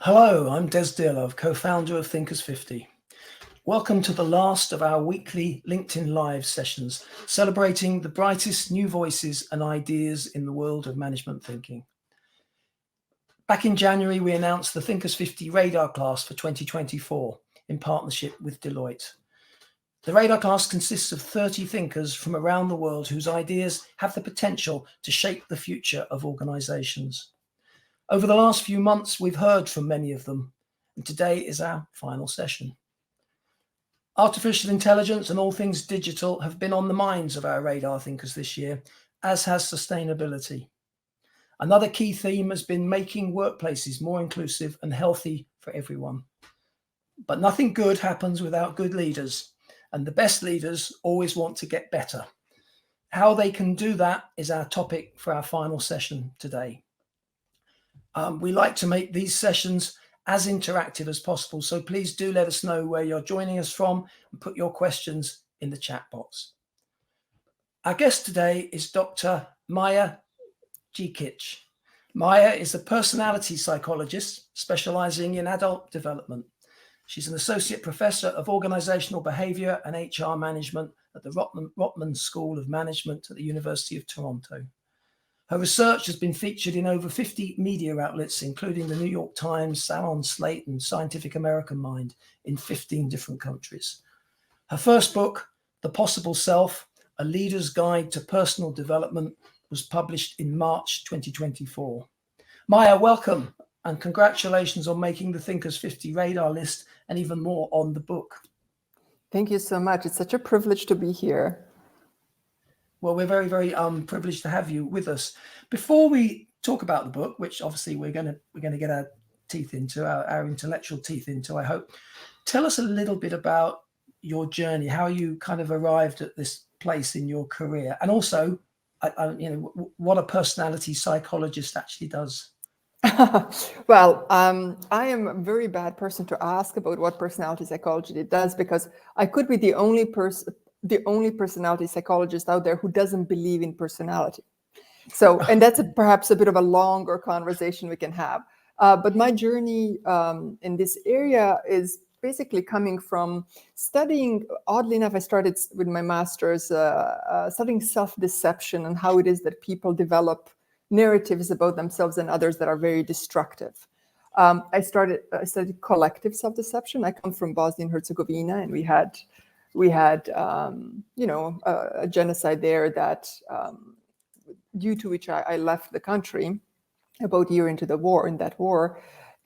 Hello, I'm Des Dearlove, co-founder of Thinkers50. Welcome to the last of our weekly LinkedIn Live sessions, celebrating the brightest new voices and ideas in the world of management thinking. Back in January, we announced the Thinkers50 Radar class for 2024 in partnership with Deloitte. The Radar class consists of 30 thinkers from around the world whose ideas have the potential to shape the future of organizations. Over the last few months, we've heard from many of them, and today is our final session. Artificial intelligence and all things digital have been on the minds of our radar thinkers this year, as has sustainability. Another key theme has been making workplaces more inclusive and healthy for everyone. But nothing good happens without good leaders, and the best leaders always want to get better. How they can do that is our topic for our final session today. We like to make these sessions as interactive as possible, so please do let us know where you're joining us from and put your questions in the chat box. Our guest today is Dr. Maja Djikic. Maja is a personality psychologist specializing in adult development. She's an associate professor of organisational behaviour and HR management at the Rotman School of Management at the University of Toronto. Her research has been featured in over 50 media outlets, including the New York Times, Salon, Slate, and Scientific American Mind in 15 different countries. Her first book, The Possible Self, A Leader's Guide to Personal Development, was published in March 2024. Maja, welcome, and congratulations on making the Thinkers50 radar list and even more on the book. Thank you so much. It's such a privilege to be here. Well, we're very, very privileged to have you with us. Before we talk about the book, which obviously we're going to get our teeth into, our intellectual teeth into, I hope. Tell us a little bit about your journey, how you kind of arrived at this place in your career, and also, what a personality psychologist actually does. Well, I am a very bad person to ask about what personality psychology does, because I could be the only personality psychologist out there who doesn't believe in personality. So, and that's perhaps a bit of a longer conversation we can have. But my journey in this area is basically coming from studying. Oddly enough, I started with my master's studying self-deception and how it is that people develop narratives about themselves and others that are very destructive. I studied collective self-deception. I come from Bosnia and Herzegovina, and we had a genocide there that due to which I left the country about a year into the war,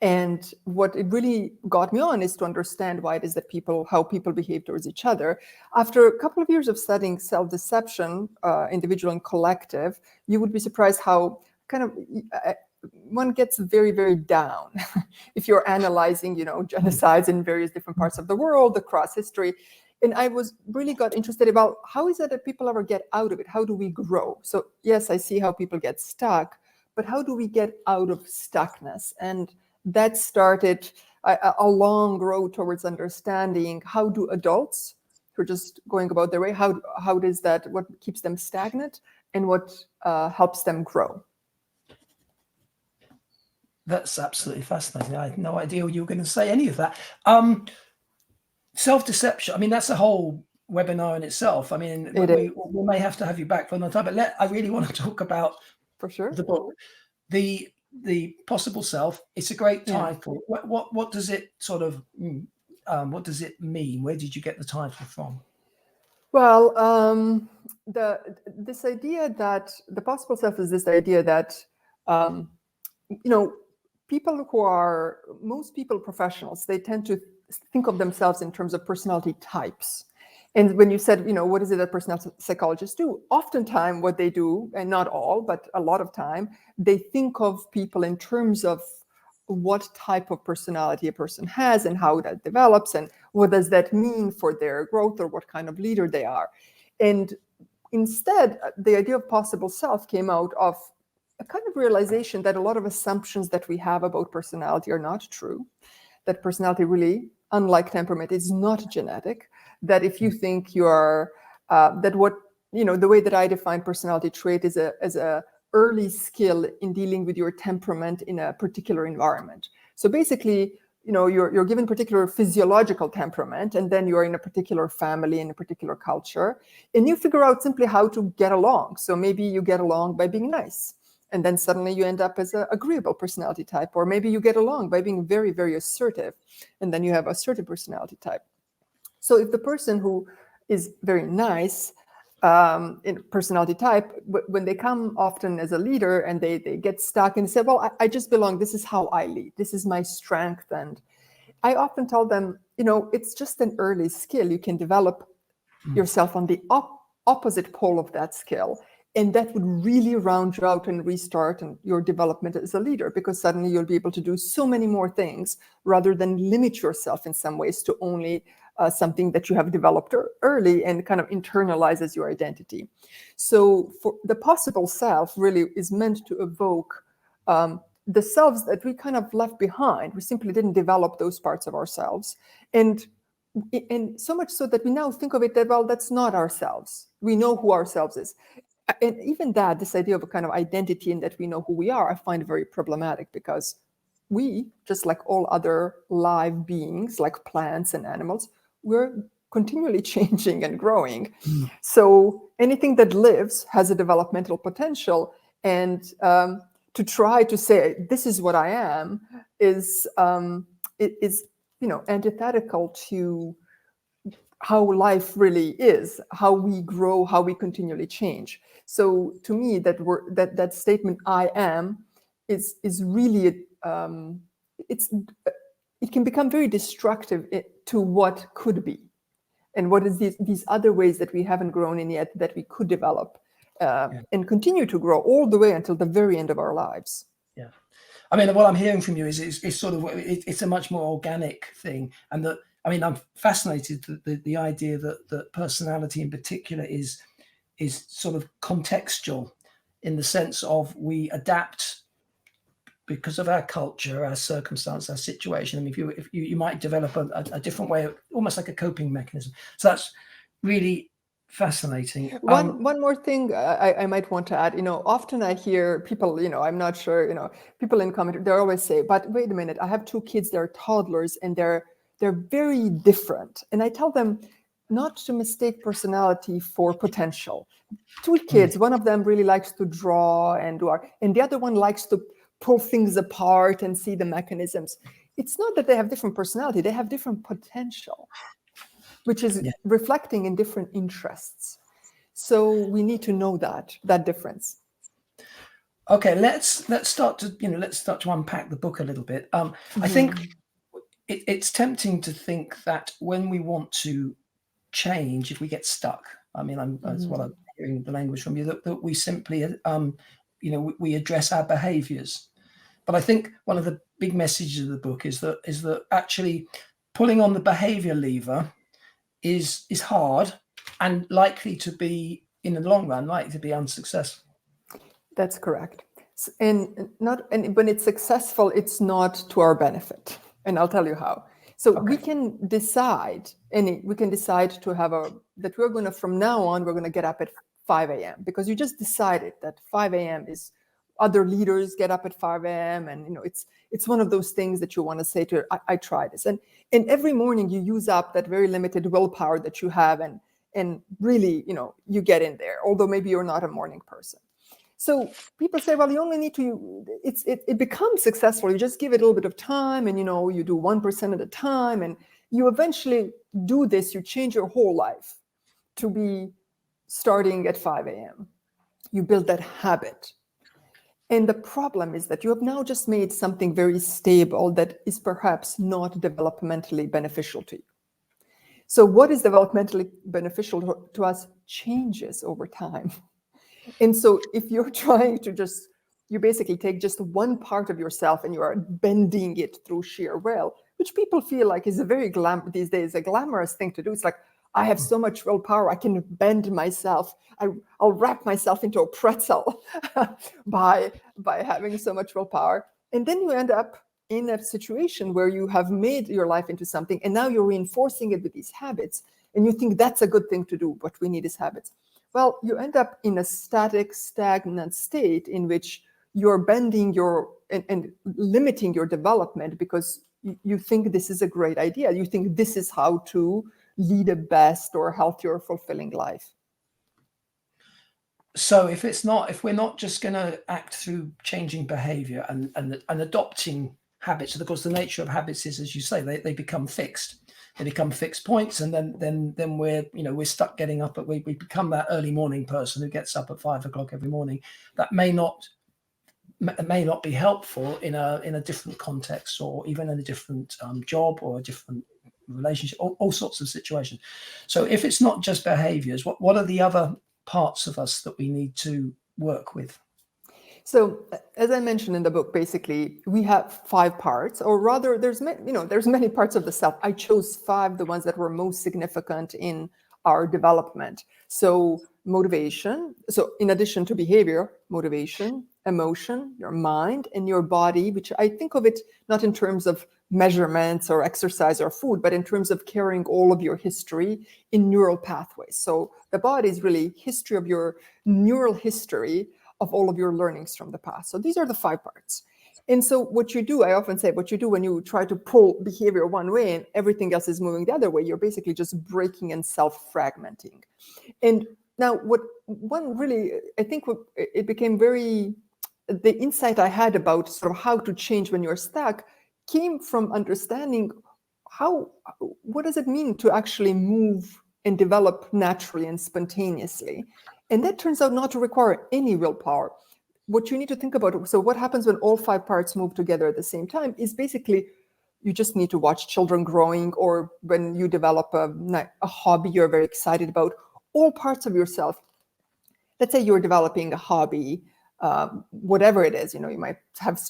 And what it really got me on is to understand why it is that how people behave towards each other. After a couple of years of studying self-deception, individual and collective, you would be surprised how one gets very, very down if you're analyzing, genocides in various different parts of the world, across history. And I really got interested about how is it that people ever get out of it? How do we grow? So yes, I see how people get stuck, but how do we get out of stuckness? And that started a long road towards understanding how do adults who are just going about their way, how does that, what keeps them stagnant and what helps them grow? That's absolutely fascinating. I had no idea you were going to say any of that. Self-deception, I mean, that's a whole webinar in itself. I mean, we may have to have you back for another time, but I really want to talk about, for sure, the book, the Possible Self. It's a great title. Yeah. What does it sort of what does it mean? Where did you get the title from? Well, this idea that the possible self is this idea that most people, professionals, they tend to think of themselves in terms of personality types. And when you said, what is it that personality psychologists do? Oftentimes what they do, and not all, but a lot of time, they think of people in terms of what type of personality a person has and how that develops and what does that mean for their growth or what kind of leader they are. And instead, the idea of possible self came out of a kind of realization that a lot of assumptions that we have about personality are not true, that personality really, unlike temperament, is not genetic, that if you think you are, that what, the way that I define personality trait is as a early skill in dealing with your temperament in a particular environment. So basically, you're given particular physiological temperament, and then you're in a particular family, in a particular culture, and you figure out simply how to get along. So maybe you get along by being nice, and then suddenly you end up as an agreeable personality type. Or maybe you get along by being very, very assertive, and then you have assertive personality type. So if the person who is very nice in personality type, when they come often as a leader and they get stuck and say, well, I just belong, this is how I lead, this is my strength. And I often tell them, it's just an early skill. You can develop yourself on the opposite pole of that skill. And that would really round you out and restart your development as a leader, because suddenly you'll be able to do so many more things rather than limit yourself in some ways to only something that you have developed early and kind of internalizes your identity. So for the possible self really is meant to evoke the selves that we kind of left behind. We simply didn't develop those parts of ourselves. And so much so that we now think of it that, well, that's not ourselves. We know who ourselves is. And even that, this idea of a kind of identity and that we know who we are, I find very problematic, because we, just like all other live beings, like plants and animals, we're continually changing and growing. So anything that lives has a developmental potential. And to try to say, this is what I am, is antithetical to how life really is, how we grow, how we continually change. So to me, that statement "I am" is really it can become very destructive to what could be, and what is these other ways that we haven't grown in yet that we could develop and continue to grow all the way until the very end of our lives. Yeah, I mean, what I'm hearing from you is sort of it's a much more organic thing, and that, I mean, I'm fascinated that the idea that personality in particular is sort of contextual, in the sense of we adapt because of our culture, our circumstance, our situation. I mean, if you might develop a different way, almost like a coping mechanism. So that's really fascinating. One more thing I might want to add, often I hear people, I'm not sure, people in comment, they always say, but wait a minute, I have 2 kids, they're toddlers, and they're very different. And I tell them not to mistake personality for potential. 2 kids, one of them really likes to draw and do art, and the other one likes to pull things apart and see the mechanisms. It's not that they have different personality, they have different potential, which is reflecting in different interests. So we need to know that difference. Okay, let's start to unpack the book a little bit. I think it's tempting to think that when we want to change, if we get stuck, I mean, that's what I'm hearing the language from you, that we simply we address our behaviors. But I think one of the big messages of the book is that actually pulling on the behavior lever is hard and likely to be, in the long run, likely to be unsuccessful. That's correct. And when it's successful, it's not to our benefit. And I'll tell you how. So we can decide to have that we're going to, from now on, we're going to get up at 5 a.m. because you just decided that 5 a.m. is, other leaders get up at 5 a.m. And, it's one of those things that you want to say to, I try this. And every morning you use up that very limited willpower that you have and really, you get in there, although maybe you're not a morning person. So people say, well, you only need to, it becomes successful. You just give it a little bit of time and, you do 1% at a time. And you eventually do this. You change your whole life to be starting at 5 a.m. You build that habit. And the problem is that you have now just made something very stable that is perhaps not developmentally beneficial to you. So what is developmentally beneficial to us changes over time. And so if you're trying to you basically take just one part of yourself and you are bending it through sheer will, which people feel like is these days a glamorous thing to do. It's like, I have so much willpower, I can bend myself. I'll wrap myself into a pretzel by having so much willpower. And then you end up in a situation where you have made your life into something, and now you're reinforcing it with these habits, and you think that's a good thing to do. What we need is habits. Well, you end up in a stagnant state in which you're bending and limiting your development because you think this is a great idea. You think this is how to lead a best or healthier, fulfilling life. So if we're not just going to act through changing behavior and adopting habits, and of course the nature of habits is, as you say, they become fixed. They become fixed points, and then we're stuck getting up we become that early morning person who gets up at 5 o'clock every morning. That may not be helpful in a different context, or even in a different job or a different relationship, all sorts of situations. So if it's not just behaviors, what are the other parts of us that we need to work with? So, as I mentioned in the book, basically we have 5 parts, or rather, there's many parts of the self. I chose 5, the ones that were most significant in our development. So, motivation. So, in addition to behavior, motivation, emotion, your mind, and your body, which I think of it not in terms of measurements or exercise or food, but in terms of carrying all of your history in neural pathways. So, the body is really history of your neural history of all of your learnings from the past. So these are the 5 parts. And so what you do, I often say, what you do when you try to pull behavior one way and everything else is moving the other way, you're basically just breaking and self-fragmenting. And now it became the insight I had about sort of how to change when you're stuck came from understanding what does it mean to actually move and develop naturally and spontaneously. And that turns out not to require any willpower. What you need to think about, so what happens when all 5 parts move together at the same time, is basically you just need to watch children growing, or when you develop a hobby you're very excited about, all parts of yourself. Let's say you're developing a hobby, whatever it is, you might have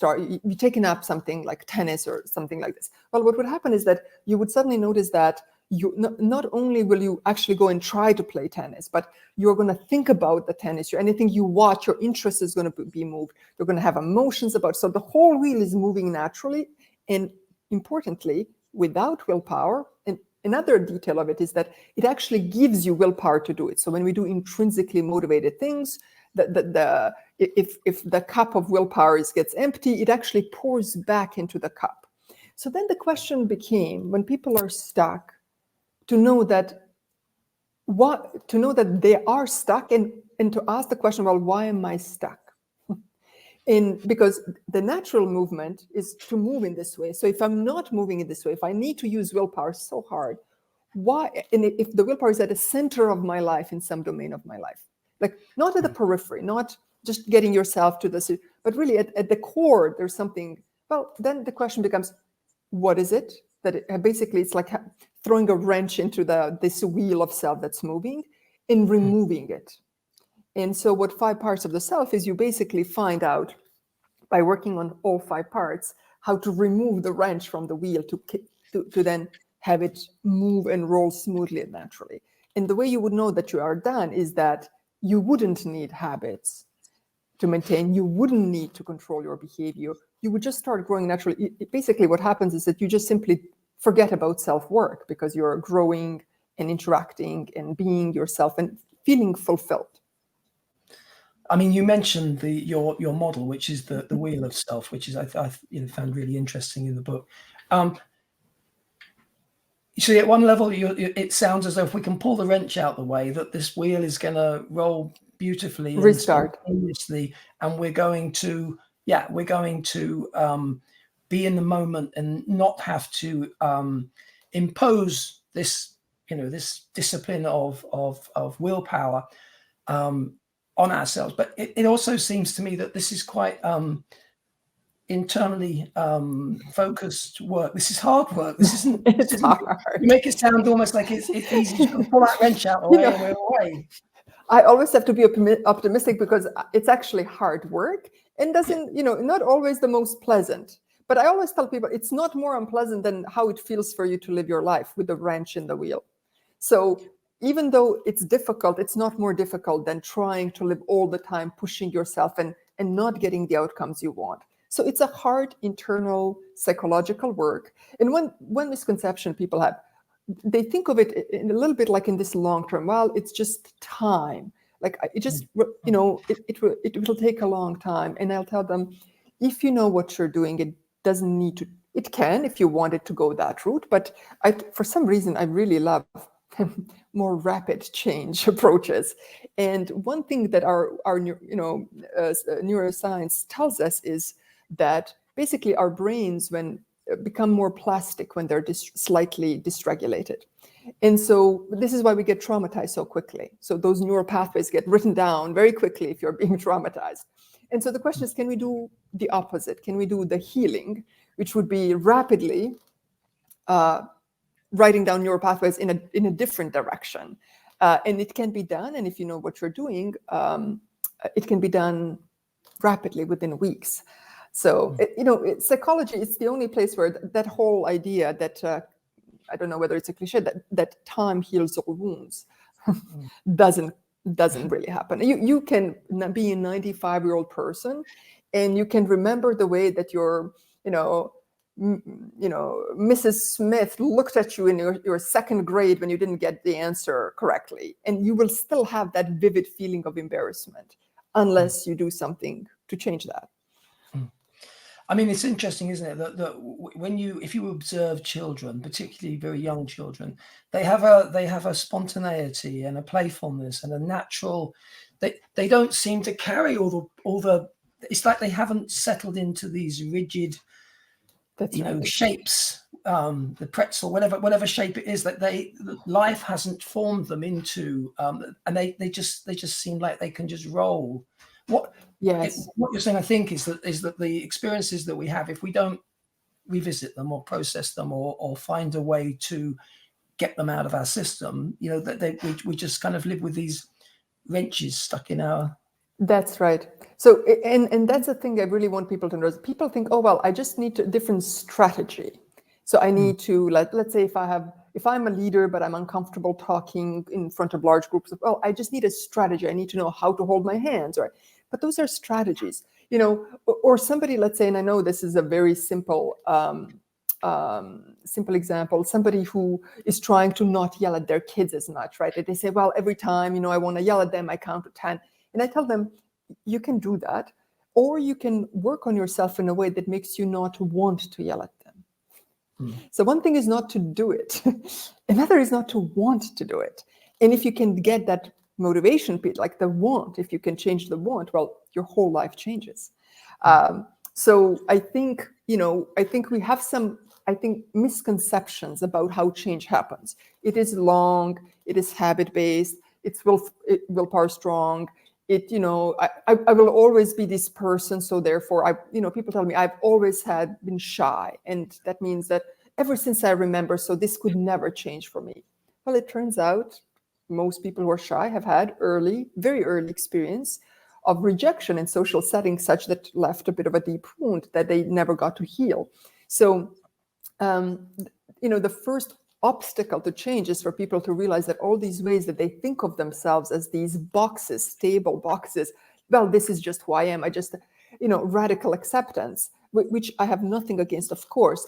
you've taken up something like tennis or something like this. Well, what would happen is that you would suddenly notice that not only will you actually go and try to play tennis, but you're going to think about the tennis. Anything you watch, your interest is going to be moved. You're going to have emotions about it. So the whole wheel is moving naturally, and importantly, without willpower. And another detail of it is that it actually gives you willpower to do it. So when we do intrinsically motivated things, if the cup of willpower gets empty, it actually pours back into the cup. So then the question became, when people are stuck, to know that they are stuck, and to ask the question, well, why am I stuck? And because the natural movement is to move in this way. So if I'm not moving in this way, if I need to use willpower so hard, why? And if the willpower is at the center of my life, in some domain of my life, like not at the periphery, not just getting yourself to the, but really at the core, there's something. Well, then the question becomes, what is it? That basically it's like throwing a wrench into this wheel of self that's moving and removing it. And so what 5 parts of the self is, you basically find out by working on all 5 parts how to remove the wrench from the wheel to then have it move and roll smoothly and naturally. And the way you would know that you are done is that you wouldn't need habits to maintain. You wouldn't need to control your behavior. You would just start growing naturally. Basically, what happens is that you just simply forget about self-work because you're growing and interacting and being yourself and feeling fulfilled. I mean, you mentioned your model, which is the wheel of self, which is I found really interesting in the book. So at one level, it sounds as though if we can pull the wrench out the way, that this wheel is going to roll beautifully, restart, and we're going to be in the moment and not have to impose this discipline of willpower on ourselves. But it also seems to me that this is quite internally focused work. This is hard work. This isn't. It's hard. You make it sound almost like it's easy. You can pull that wrench out away and we're away. I always have to be optimistic because it's actually hard work and not always the most pleasant. But I always tell people it's not more unpleasant than how it feels for you to live your life with the wrench in the wheel. So even though it's difficult, it's not more difficult than trying to live all the time, pushing yourself and not getting the outcomes you want. So it's a hard internal psychological work. And one misconception people have, they think of it in a little bit like in this long term. Well, it's just time. Like it just, it will take a long time. And I'll tell them, if you know what you're doing, it doesn't need to, it can if you wanted to go that route. But for some reason, I really love more rapid change approaches. And one thing that our neuroscience tells us is that basically our brains become more plastic when they're slightly dysregulated. And so this is why we get traumatized so quickly. So those neural pathways get written down very quickly if you're being traumatized. And so the question is, can we do the opposite? Can we do the healing, which would be rapidly writing down neural pathways in a different direction? And it can be done. And if you know what you're doing, it can be done rapidly within weeks. So, psychology is the only place where that whole idea that, I don't know whether it's a cliche, that time heals all wounds doesn't really happen. You can be a 95-year-old person and you can remember the way that your, Mrs. Smith looked at you in your second grade when you didn't get the answer correctly. And you will still have that vivid feeling of embarrassment unless you do something to change that. I mean, it's interesting, isn't it, that if you observe children, particularly very young children, they have a spontaneity and a playfulness and a natural. They don't seem to carry all the. It's like they haven't settled into these rigid, shapes. The pretzel, whatever shape it is, that life hasn't formed them into, and they just seem like they can just roll. What you're saying, I think, is that the experiences that we have, if we don't revisit them or process them or find a way to get them out of our system, that we just kind of live with these wrenches stuck in our. That's right. So, and that's the thing I really want people to know. People think, oh, well, I just need a different strategy. So I need to, let's say if I'm a leader, but I'm uncomfortable talking in front of large groups, well, I just need a strategy. I need to know how to hold my hands, right? But those are strategies, or somebody, let's say, and I know this is a very simple example, somebody who is trying to not yell at their kids as much, right? They say, well, every time, I want to yell at them, I count to 10. And I tell them, you can do that, or you can work on yourself in a way that makes you not want to yell at them. So one thing is not to do it. Another is not to want to do it. And if you can get that motivation bit, like the want, if you can change the want, well, your whole life changes. So I think we have some, misconceptions about how change happens. It is long, it is habit-based, it's willpower strong. I will always be this person. So therefore, people tell me I've always been shy. And that means that ever since I remember, so this could never change for me. Well, it turns out most people who are shy have had very early experience of rejection in social settings, such that left a bit of a deep wound that they never got to heal. So, the first obstacle to change is for people to realize that all these ways that they think of themselves as these boxes, stable boxes, well, this is just who I am. I just, radical acceptance, which I have nothing against, of course.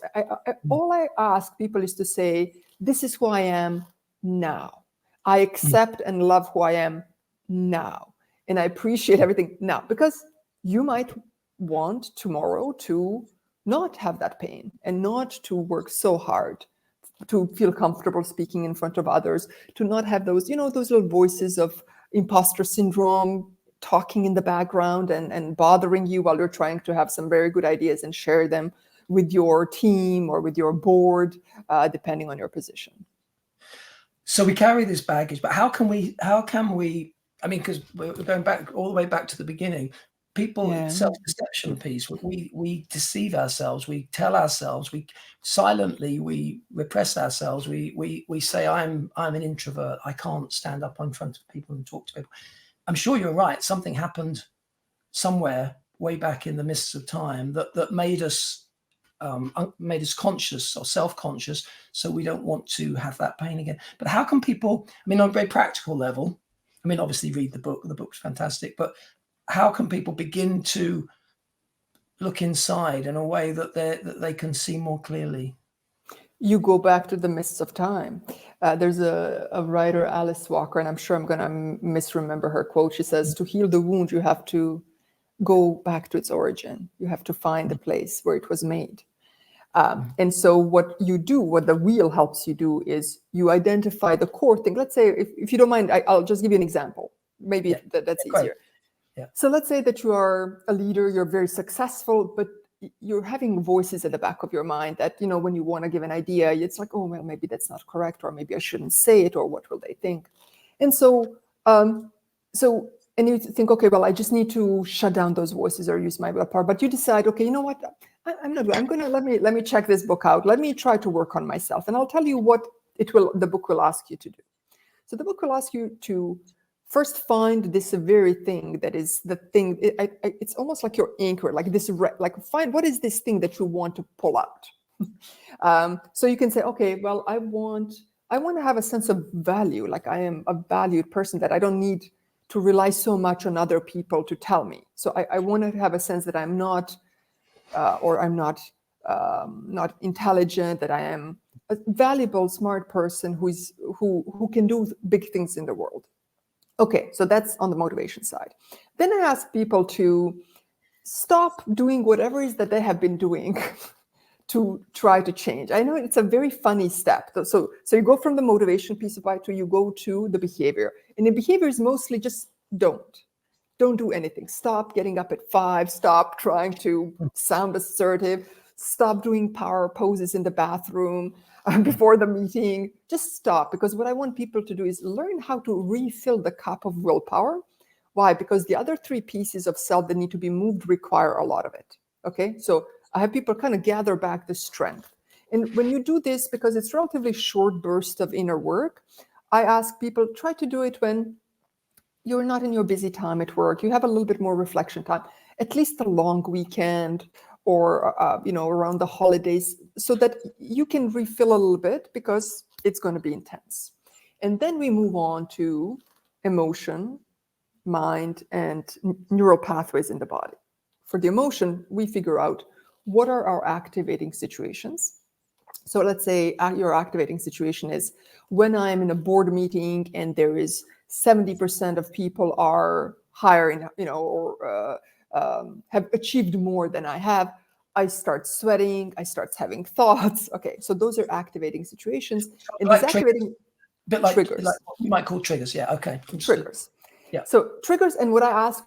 All I ask people is to say, this is who I am now. I accept and love who I am now. And I appreciate everything now, because you might want tomorrow to not have that pain and not to work so hard to feel comfortable speaking in front of others, to not have those, those little voices of imposter syndrome talking in the background and bothering you while you're trying to have some very good ideas and share them with your team or with your board, depending on your position. So we carry this baggage, but how can we, I mean, because we're going back all the way back to the beginning, self-deception piece, we deceive ourselves, we tell ourselves, we repress ourselves, we say, I'm an introvert, I can't stand up in front of people and talk to people. I'm sure you're right, something happened somewhere way back in the mists of time that made us conscious or self-conscious, so we don't want to have that pain again. But how can people, I mean, on a very practical level, I mean, obviously read the book's fantastic, but how can people begin to look inside in a way that they can see more clearly? you go back to the mists of time. There's a writer, Alice Walker, and I'm sure I'm going to misremember her quote. She says, to heal the wound, you have to go back to its origin. You have to find the place where it was made. And so what you do, what the wheel helps you do, is you identify the core thing. Let's say, if you don't mind, I'll just give you an example. Maybe that's easier. Yeah. So let's say that you are a leader, you're very successful, but you're having voices at the back of your mind that, when you want to give an idea, it's like, oh, well, maybe that's not correct, or maybe I shouldn't say it, or what will they think? And so, and you think, okay, well, I just need to shut down those voices or use my willpower. But you decide, okay, you know what? I'm gonna let me check this book out. Let me try to work on myself, and I'll tell you what the book will ask you to do. So the book will ask you to first find this very thing that is the thing. It's almost like your anchor, like this, like find what is this thing that you want to pull out. So you can say, okay, well, I want to have a sense of value, like I am a valued person, that I don't need to rely so much on other people to tell me. So I want to have a sense that I'm not, not intelligent, that I am a valuable, smart person who can do big things in the world. Okay, so that's on the motivation side. Then I ask people to stop doing whatever it is that they have been doing to try to change. I know it's a very funny step. So you go from the motivation piece of it to you go to the behavior. And the behavior is mostly just don't do anything. Stop getting up at 5. Stop trying to sound assertive. Stop doing power poses in the bathroom before the meeting. Just stop, because what I want people to do is learn how to refill the cup of willpower. Why? Because the other 3 pieces of self that need to be moved require a lot of it. Okay, so I have people kind of gather back the strength. And when you do this, because it's relatively short burst of inner work, I ask people, try to do it when you're not in your busy time at work. You have a little bit more reflection time, at least a long weekend, or around the holidays, so that you can refill a little bit, because it's going to be intense. And then we move on to emotion, mind, and neural pathways in the body. For the emotion, we figure out what are our activating situations. So let's say your activating situation is when I'm in a board meeting and there is 70% of people are higher in, or have achieved more than I have. I start sweating. I start having thoughts. Okay, so those are activating situations, and like these activating triggers. Like what you might call triggers. Yeah. Okay. Triggers. Yeah. So triggers, and what I ask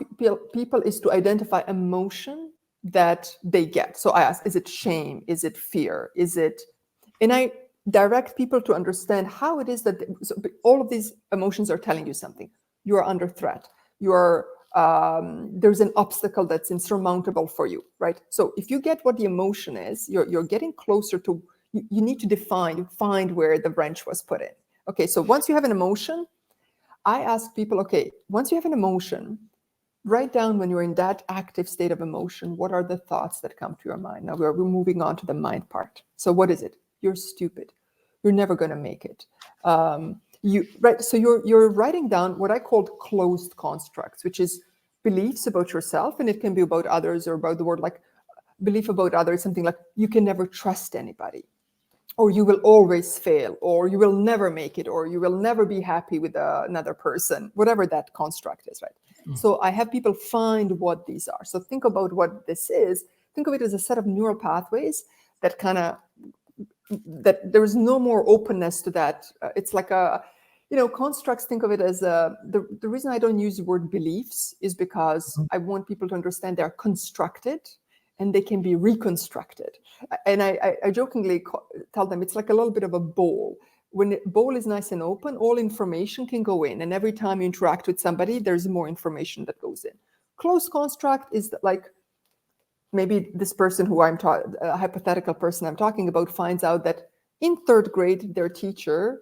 people is to identify emotion that they get. So I ask, is it shame? Is it fear? Is it, and I direct people to understand how it is that all of these emotions are telling you something. You are under threat. You are there's an obstacle that's insurmountable for you, right? So if you get what the emotion is, you're getting closer to. You need to find where the wrench was put in. Okay, so once you have an emotion, I ask people, okay, once you have an emotion, write down when you're in that active state of emotion, what are the thoughts that come to your mind? Now we're moving on to the mind part. So what is it? You're stupid. You're never going to make it. So you're writing down what I called closed constructs, which is beliefs about yourself, and it can be about others or about the world. Like belief about others, something like you can never trust anybody, or you will always fail, or you will never make it, or you will never be happy with another person, whatever that construct is, right? So I have people find what these are. So think about what this is. Think of it as a set of neural pathways that there is no more openness to that. It's like constructs, think of it as the reason I don't use the word beliefs is because I want people to understand they're constructed and they can be reconstructed. And I jokingly tell them it's like a little bit of a bowl. When the bowl is nice and open, all information can go in. And every time you interact with somebody, there's more information that goes in. Closed construct is like, maybe this person who a hypothetical person I'm talking about finds out that in 3rd grade, their teacher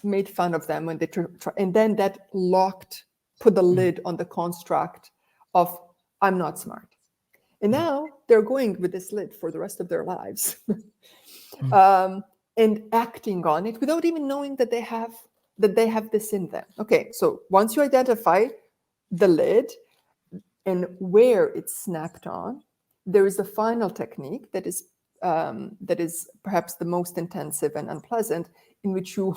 made fun of them when they and then that put the lid on the construct of I'm not smart. And now they're going with this lid for the rest of their lives and acting on it without even knowing that they have this in them. Okay, so once you identify the lid and where it's snapped on, there is a final technique that is that is perhaps the most intensive and unpleasant, in which you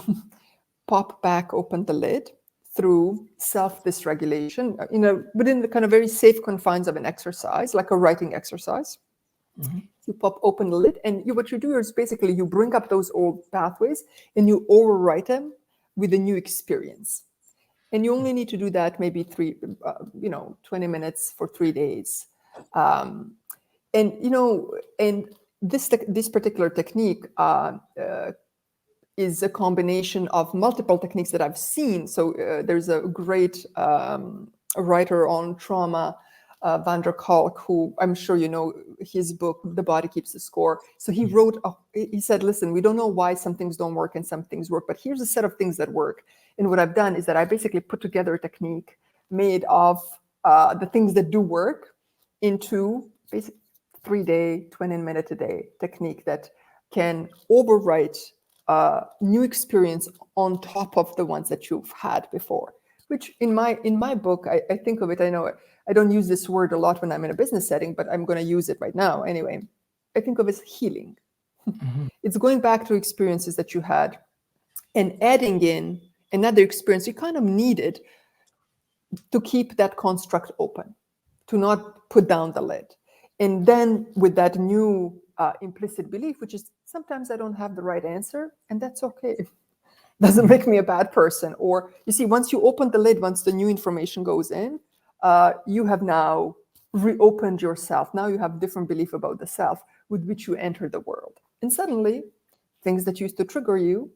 pop back open the lid through self-dysregulation, within the kind of very safe confines of an exercise, like a writing exercise. Mm-hmm. You pop open the lid, and what you do is basically you bring up those old pathways and you overwrite them with a new experience. And you only need to do that maybe 20 minutes for 3 days. And this particular technique is a combination of multiple techniques that I've seen. So there's a great writer on trauma, Van der Kolk, who I'm sure you know his book, The Body Keeps the Score. So he wrote, he said, listen, we don't know why some things don't work and some things work, but here's a set of things that work. And what I've done is that I basically put together a technique made of the things that do work into basically 3-day, 20-minute a day technique that can overwrite new experience on top of the ones that you've had before. Which in my book, I think of it, I know I don't use this word a lot when I'm in a business setting, but I'm going to use it right now anyway. I think of it as healing. Mm-hmm. It's going back to experiences that you had and adding in another experience you kind of needed to keep that construct open, to not put down the lid. And then with that new implicit belief, which is sometimes I don't have the right answer, and that's okay. Doesn't make me a bad person. Or you see, once you open the lid, once the new information goes in, you have now reopened yourself. Now you have different belief about the self with which you enter the world. And suddenly, things that used to trigger you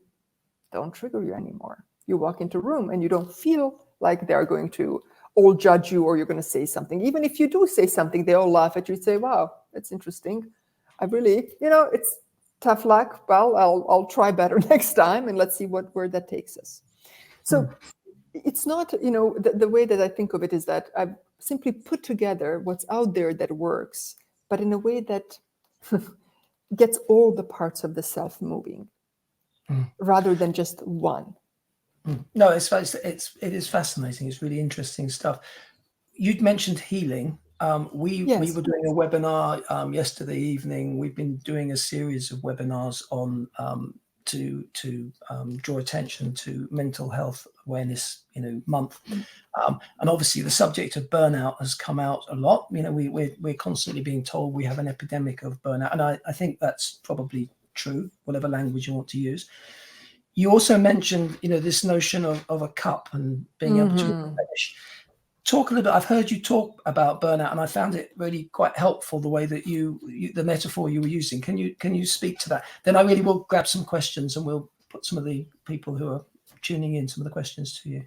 don't trigger you anymore. You walk into a room and you don't feel like they're going to all judge you or you're going to say something. Even if you do say something, they all laugh at you and say, wow, that's interesting. I really, it's tough luck. Well, I'll try better next time and let's see where that takes us. So it's not, the way that I think of it is that I've simply put together what's out there that works, but in a way that gets all the parts of the self moving rather than just one. No, it is fascinating. It's really interesting stuff. You'd mentioned healing. We were doing a webinar yesterday evening. We've been doing a series of webinars on to draw attention to Mental Health Awareness Month, and obviously the subject of burnout has come out a lot. We're constantly being told we have an epidemic of burnout, and I think that's probably true, whatever language you want to use. You also mentioned, this notion of a cup and being able to replenish. Talk a little bit. I've heard you talk about burnout, and I found it really quite helpful the way that the metaphor you were using. Can you speak to that? Then I really will grab some questions, and we'll put some of the people who are tuning in some of the questions to you.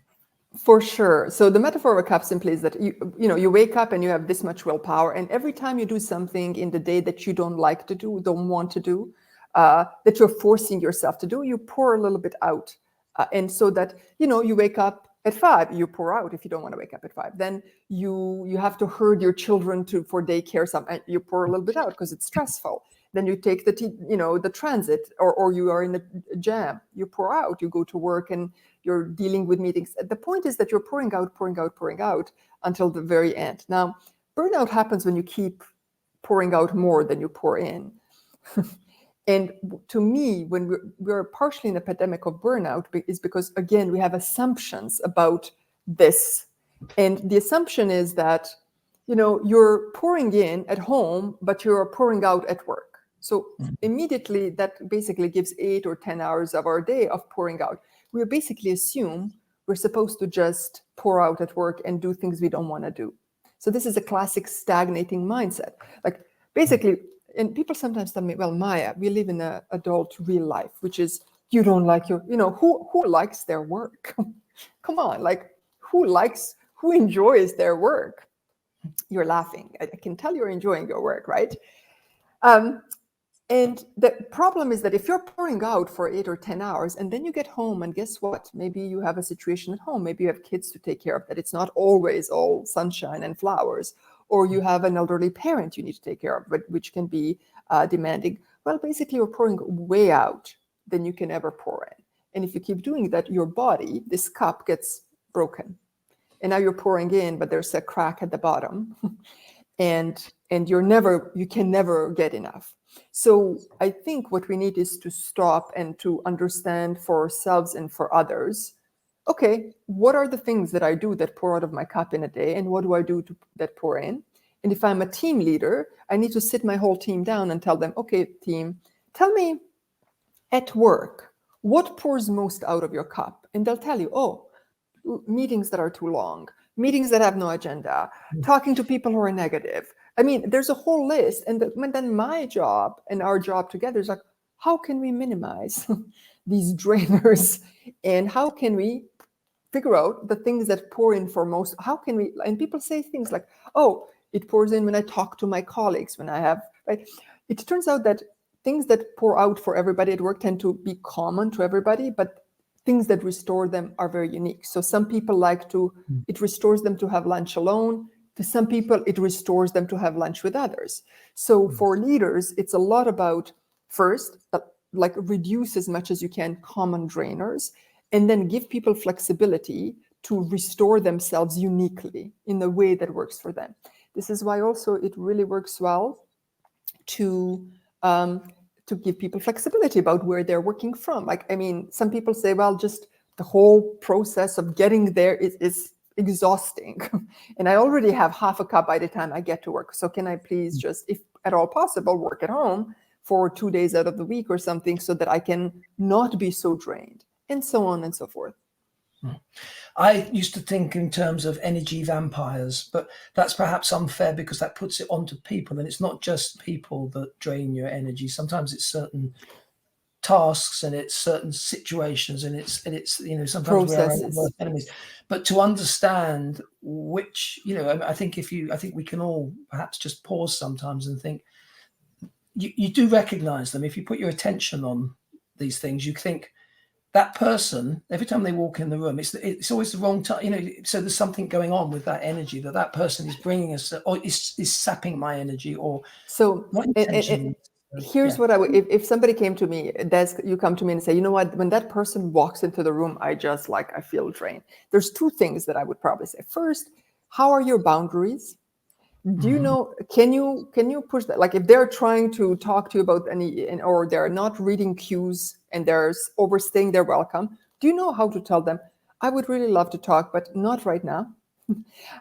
For sure. So the metaphor of a cup simply is that you wake up and you have this much willpower, and every time you do something in the day that you don't like to do, don't want to do, that you're forcing yourself to do, you pour a little bit out. And so that, you wake up at 5, you pour out if you don't want to wake up at 5. Then you have to herd your children for daycare, you pour a little bit out because it's stressful. Then you take the transit or you are in a jam, you pour out, you go to work and you're dealing with meetings. The point is that you're pouring out until the very end. Now, burnout happens when you keep pouring out more than you pour in. And to me, when we're partially in a pandemic of burnout, is because, again, we have assumptions about this. And the assumption is that, you're pouring in at home, but you're pouring out at work. So immediately that basically gives 8 or 10 hours of our day of pouring out. We basically assume we're supposed to just pour out at work and do things we don't want to do. So this is a classic stagnating mindset. Like basically, and people sometimes tell me, well, Maja, we live in an adult real life, which is you don't like who likes their work? Come on, like who enjoys their work? You're laughing. I can tell you're enjoying your work, right? And the problem is that if you're pouring out for 8 or 10 hours and then you get home and guess what? Maybe you have a situation at home. Maybe you have kids to take care of, that it's not always all sunshine and flowers. Or you have an elderly parent you need to take care of, but which can be demanding. Well, basically you're pouring way out than you can ever pour in. And if you keep doing that, your body, this cup gets broken. And now you're pouring in, but there's a crack at the bottom. And and you can never get enough. So I think what we need is to stop and to understand for ourselves and for others, okay, what are the things that I do that pour out of my cup in a day, and what do I do that pour in? And if I'm a team leader, I need to sit my whole team down and tell them, okay, team, tell me at work, what pours most out of your cup? And they'll tell you, oh, meetings that are too long, meetings that have no agenda, talking to people who are negative. I mean, there's a whole list. And then my job and our job together is like, how can we minimize these drainers? And how can we figure out the things that pour in for most? How can we, and people say things like, oh, it pours in when I talk to my colleagues, when I have, right? It turns out that things that pour out for everybody at work tend to be common to everybody, but things that restore them are very unique. So some people like to, it restores them to have lunch alone. To some people, it restores them to have lunch with others. So for leaders, it's a lot about first, like reduce as much as you can common drainers, and then give people flexibility to restore themselves uniquely in the way that works for them. This is why also it really works well to give people flexibility about where they're working from. Like, I mean, some people say, well, just the whole process of getting there is exhausting. And I already have half a cup by the time I get to work. So can I please just, if at all possible, work at home for 2 days out of the week or something so that I can not be so drained, and so on and so forth. I used to think in terms of energy vampires, but that's perhaps unfair because that puts it onto people, and it's not just people that drain your energy. Sometimes it's certain tasks and it's certain situations, and it's sometimes we are our worst enemies. But to understand which, I think we can all perhaps just pause sometimes and think. You do recognize them if you put your attention on these things. You think, that person, every time they walk in the room, it's always the wrong time, so there's something going on with that energy that person is bringing us, or is sapping my energy, or so what intention. Here's what I would, if somebody came to me, you come to me and say, you know what, when that person walks into the room, I feel drained. There's two things that I would probably say. First, how are your boundaries? Do you know, can you push that? Like if they're trying to talk to you about or they're not reading cues and they're overstaying their welcome, do you know how to tell them, I would really love to talk, but not right now?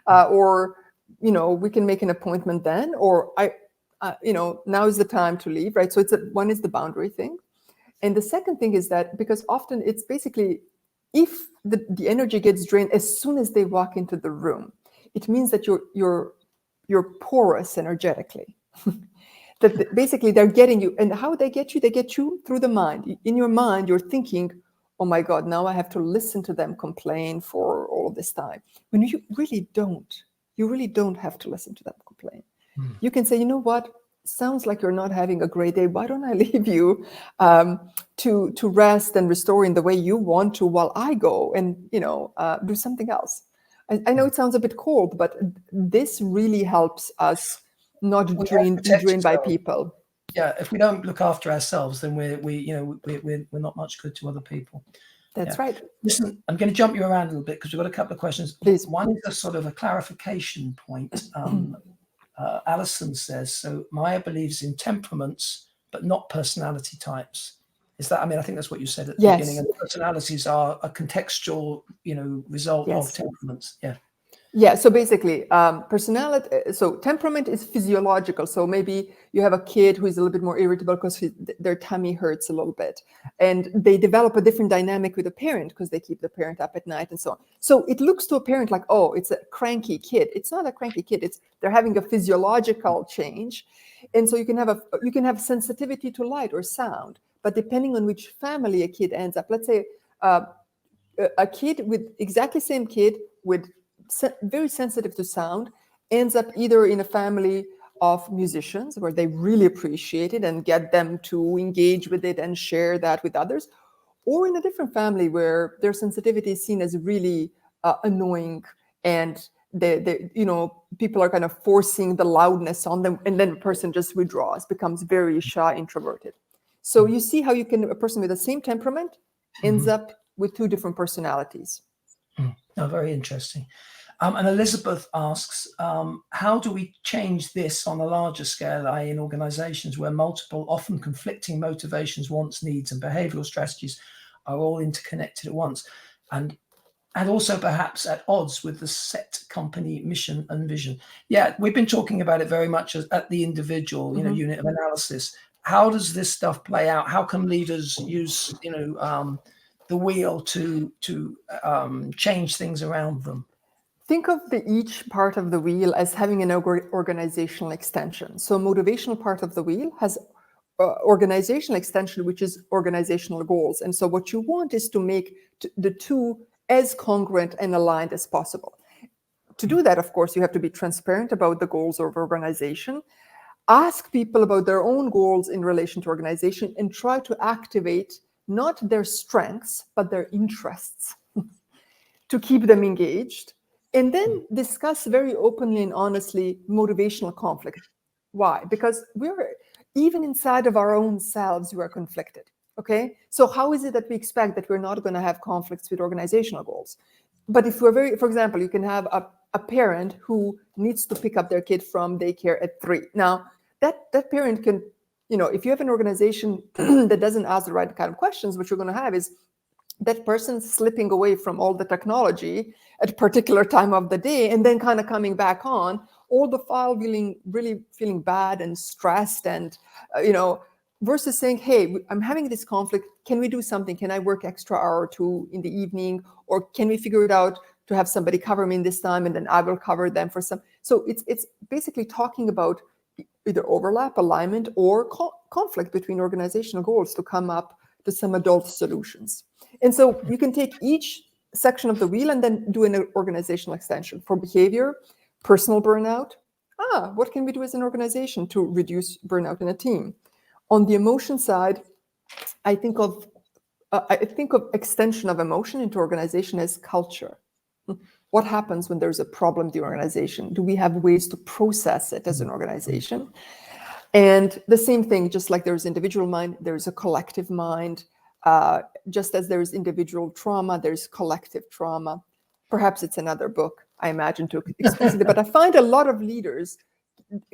Or, we can make an appointment then, or now is the time to leave, right? So one is the boundary thing. And the second thing is that, because often it's basically, if the energy gets drained as soon as they walk into the room, it means that you're porous energetically. That basically they're getting you. And how they get you through the mind. In your mind, you're thinking, oh my God, now I have to listen to them complain for all this time. When you really don't have to listen to them complain. You can say, you know what, sounds like you're not having a great day. Why don't I leave you to rest and restore in the way you want to, while I go and, do something else. I know it sounds a bit cold, but this really helps us not be drained by people. Yeah, if we don't look after ourselves, then we're not much good to other people. That's right. Listen, I'm going to jump you around a little bit because we've got a couple of questions. Please. One is a sort of a clarification point. Alison says, so Maja believes in temperaments, but not personality types. Is that, I think that's what you said at the beginning. And personalities are a contextual, result of temperaments. Yeah. Yeah. So basically, personality. So temperament is physiological. So maybe you have a kid who is a little bit more irritable because their tummy hurts a little bit, and they develop a different dynamic with a parent because they keep the parent up at night and so on. So it looks to a parent like, oh, it's a cranky kid. It's not a cranky kid. They're having a physiological change, and so you can have sensitivity to light or sound. But depending on which family a kid ends up, let's say a kid with exactly same kid with very sensitive to sound ends up either in a family of musicians where they really appreciate it and get them to engage with it and share that with others, or in a different family where their sensitivity is seen as really annoying, and people are kind of forcing the loudness on them, and then the person just withdraws, becomes very shy, introverted. So you see how a person with the same temperament ends up with two different personalities. Oh, very interesting. And Elizabeth asks, how do we change this on a larger scale, i.e. in organizations where multiple, often conflicting motivations, wants, needs, and behavioral strategies are all interconnected at once? And also perhaps at odds with the set company mission and vision. Yeah, we've been talking about it very much at the individual, unit of analysis. How does this stuff play out? How can leaders use, the wheel to change things around them? Think of each part of the wheel as having an organizational extension. So motivational part of the wheel has organizational extension, which is organizational goals. And so what you want is to make the two as congruent and aligned as possible. To do that, of course, you have to be transparent about the goals of organization. Ask people about their own goals in relation to organization and try to activate not their strengths, but their interests to keep them engaged. And then discuss very openly and honestly motivational conflict. Why? Because we're, even inside of our own selves, we are conflicted. Okay? So how is it that we expect that we're not going to have conflicts with organizational goals? But if we're very, for example, you can have a parent who needs to pick up their kid from daycare at 3. Now, that parent can, if you have an organization that doesn't ask the right kind of questions, what you're going to have is that person slipping away from all the technology at a particular time of the day and then kind of coming back on, all the while really feeling bad and stressed and, versus saying, hey, I'm having this conflict. Can we do something? Can I work extra hour or 2 in the evening? Or can we figure it out to have somebody cover me in this time and then I will cover them for some? So it's basically talking about either overlap, alignment, or conflict between organizational goals to come up to some adult solutions. And so you can take each section of the wheel and then do an organizational extension. For behavior, personal burnout. What can we do as an organization to reduce burnout in a team? On the emotion side, I think of extension of emotion into organization as culture. What happens when there's a problem in the organization? Do we have ways to process it as an organization? And the same thing, just like there's individual mind, there's a collective mind. Just as there's individual trauma, there's collective trauma. Perhaps it's another book, I imagine, to explicitly, but I find a lot of leaders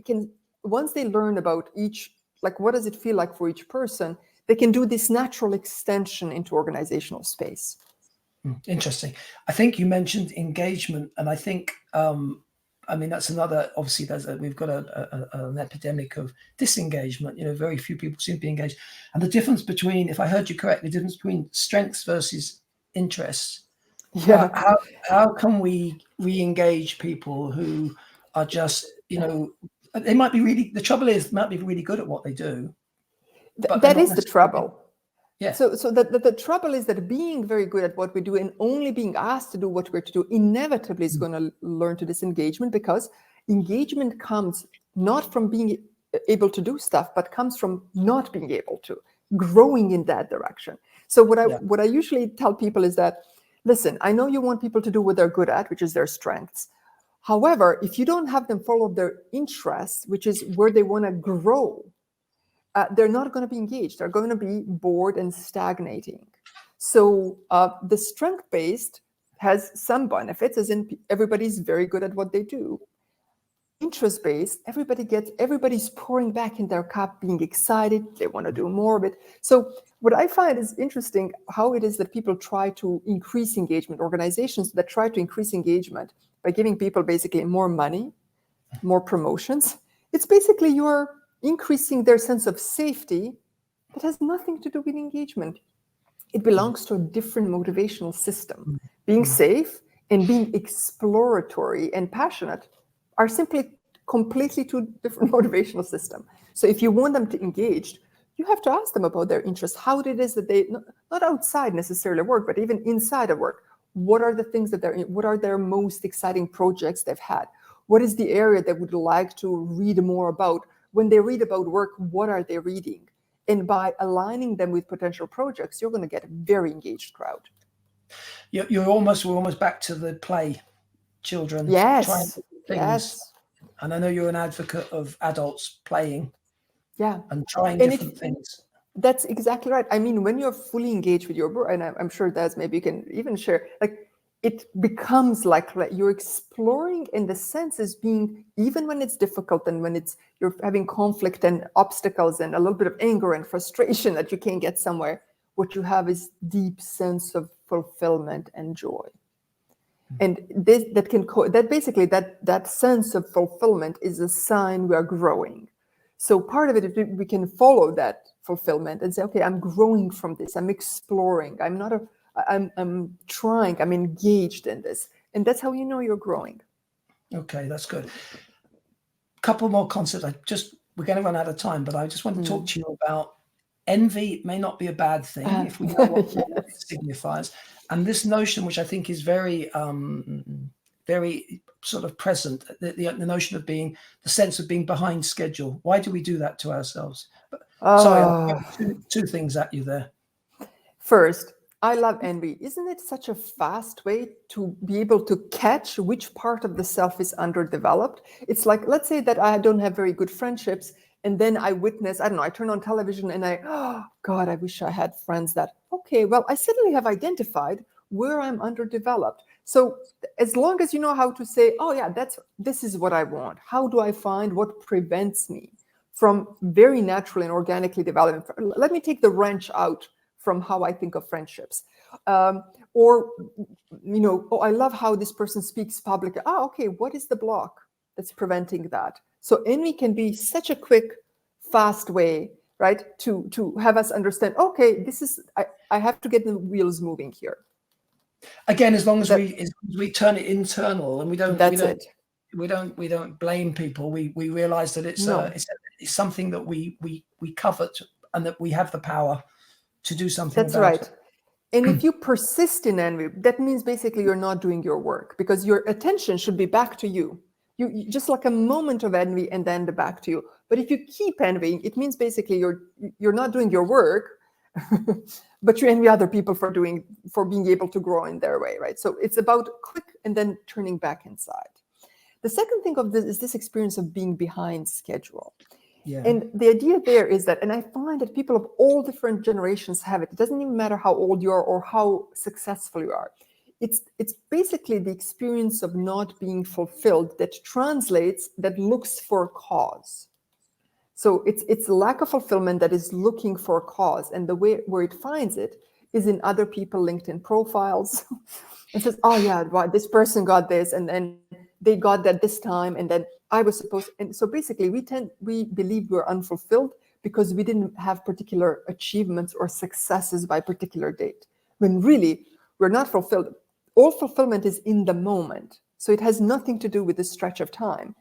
can, once they learn about each, like what does it feel like for each person, they can do this natural extension into organizational space. Interesting. I think you mentioned engagement, and I think that's another, obviously we've got an epidemic of disengagement. Very few people seem to be engaged. And the difference between, if I heard you correctly, the difference between strengths versus interests. Yeah. How can we re-engage people who are just, they might be really, the trouble is, might be really good at what they do. That is the trouble. Yeah. So the trouble is that being very good at what we do and only being asked to do what we're to do inevitably is going to learn to disengagement, because engagement comes not from being able to do stuff, but comes from not being able to, growing in that direction. So what I usually tell people is that, listen, I know you want people to do what they're good at, which is their strengths. However, if you don't have them follow their interests, which is where they want to grow, they're not going to be engaged. They're going to be bored and stagnating. So the strength-based has some benefits, as in everybody's very good at what they do. Interest-based, everybody's pouring back in their cup, being excited. They want to do more of it. So what I find is interesting, how it is that people try to increase engagement, organizations that try to increase engagement by giving people basically more money, more promotions. It's basically you're increasing their sense of safety. That has nothing to do with engagement. It belongs to a different motivational system. Being safe and being exploratory and passionate are simply completely two different motivational systems. So if you want them to engage, you have to ask them about their interests, how it is that they, not outside necessarily work, but even inside of work. What are the things that they're in? What are their most exciting projects they've had? What is the area they would like to read more about? When they read about work, what are they reading? And by aligning them with potential projects, you're going to get a very engaged crowd. We're almost back to the play, children. Yes. Trying things. Yes. And I know you're an advocate of adults playing. Yeah. And trying different things. That's exactly right. I mean, when you're fully engaged with your work, and I'm sure that's maybe you can even share, like it becomes like you're exploring, and the sense is being, even when it's difficult and when you're having conflict and obstacles and a little bit of anger and frustration that you can't get somewhere, what you have is deep sense of fulfillment and joy. And that sense of fulfillment is a sign we are growing. So part of it, we can follow that fulfillment and say, okay, I'm growing from this. I'm exploring. I'm trying. I'm engaged in this. And that's how you know you're growing. Okay, that's good. Couple more concepts. We're going to run out of time, but I just want to talk to you about envy. May not be a bad thing if we know what it signifies. And this notion, which I think is very, very sort of present, the notion of the sense of being behind schedule. Why do we do that to ourselves? Sorry, I'll throw two things at you there. First, I love envy. Isn't it such a fast way to be able to catch which part of the self is underdeveloped? It's like, let's say that I don't have very good friendships, and then I witness, I don't know, I turn on television and oh God, I wish I had friends that, okay, well, I suddenly have identified where I'm underdeveloped. So as long as you know how to say, oh yeah, this is what I want. How do I find what prevents me from very naturally and organically developing? Let me take the wrench out from how I think of friendships. Or, oh, I love how this person speaks publicly. Okay, what is the block that's preventing that? So envy can be such a quick, fast way, right, to have us understand, okay, I have to get the wheels moving here. Again, as long as we turn it internal and we don't blame people, we realize that it's something that we covet and that we have the power to do something about. That's right. It. And if you persist in envy, that means basically you're not doing your work, because your attention should be back to you. You just like a moment of envy and then back to you. But if you keep envying, it means basically you're not doing your work, but you envy other people for being able to grow in their way, right? So it's about quick and then turning back inside. The second thing of this is this experience of being behind schedule. Yeah. And the idea there is that, and I find that people of all different generations have it. It doesn't even matter how old you are or how successful you are. It's basically the experience of not being fulfilled that looks for a cause. So it's lack of fulfillment that is looking for a cause. And the way where it finds it is in other people LinkedIn profiles. It says, oh yeah, well, this person got this, and then they got that this time, and then I was supposed. And so basically we believe we're unfulfilled because we didn't have particular achievements or successes by particular date, when really we're not fulfilled. All fulfillment is in the moment. So it has nothing to do with the stretch of time.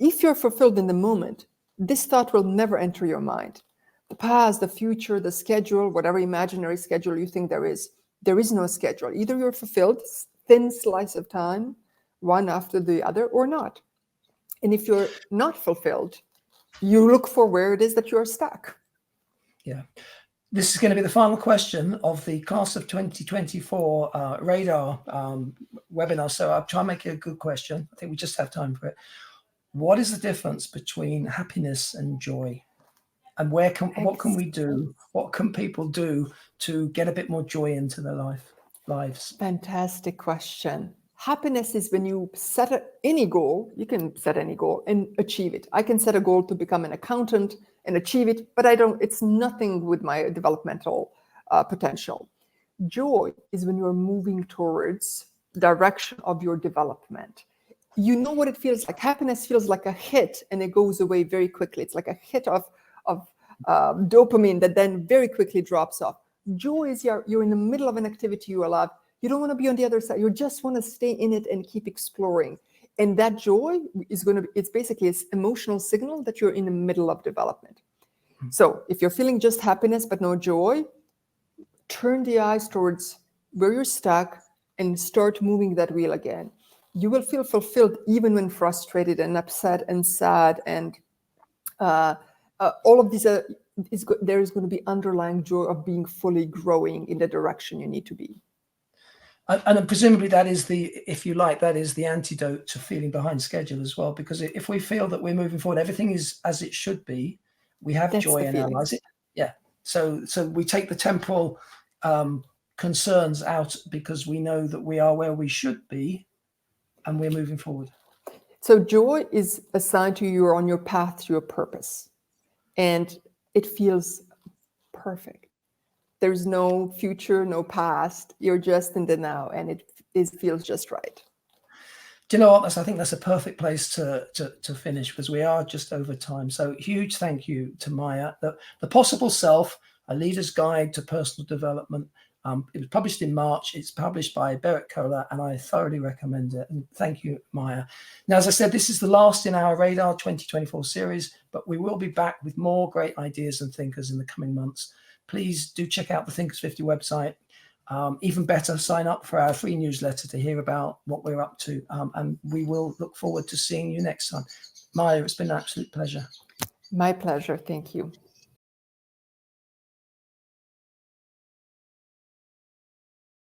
If you're fulfilled in the moment, this thought will never enter your mind. The past, the future, the schedule, whatever imaginary schedule you think there is no schedule. Either you're fulfilled, thin slice of time, one after the other, or not. And if you're not fulfilled, you look for where it is that you're stuck. Yeah. This is going to be the final question of the Class of 2024 Radar webinar. So I'll try and make it a good question. I think we just have time for it. What is the difference between happiness and joy? And what can we do? What can people do to get a bit more joy into their lives? Fantastic question. Happiness is when you set any goal. You can set any goal and achieve it. I can set a goal to become an accountant and achieve it, but it's nothing with my developmental potential. Joy is when you're moving towards the direction of your development. You know what it feels like. Happiness feels like a hit and it goes away very quickly. It's like a hit of dopamine that then very quickly drops off. Joy is you're in the middle of an activity you love. You don't want to be on the other side. You just want to stay in it and keep exploring. And that joy it's basically an emotional signal that you're in the middle of development. So if you're feeling just happiness but no joy, turn the eyes towards where you're stuck and start moving that wheel again. You will feel fulfilled even when frustrated and upset and sad, and all of these there is going to be underlying joy of being fully growing in the direction you need to be. And presumably that is the antidote to feeling behind schedule as well, because if we feel that we're moving forward, everything is as it should be, we have joy in our lives. Yeah. So we take the temporal concerns out, because we know that we are where we should be and we're moving forward. So joy is assigned to you. You're on your path to your purpose, and it feels perfect. There's no future, no past. You're just in the now, and it feels just right. Do you know what? I think that's a perfect place to finish, because we are just over time. So huge thank you to Maja. The Possible Self, a leader's guide to personal development. It was published in March. It's published by Barrett Kohler, and I thoroughly recommend it. And thank you, Maja. Now, as I said, this is the last in our Radar 2024 series, but we will be back with more great ideas and thinkers in the coming months. Please do check out the Thinkers50 website. Even better, sign up for our free newsletter to hear about what we're up to. And we will look forward to seeing you next time. Maja, it's been an absolute pleasure. My pleasure. Thank you.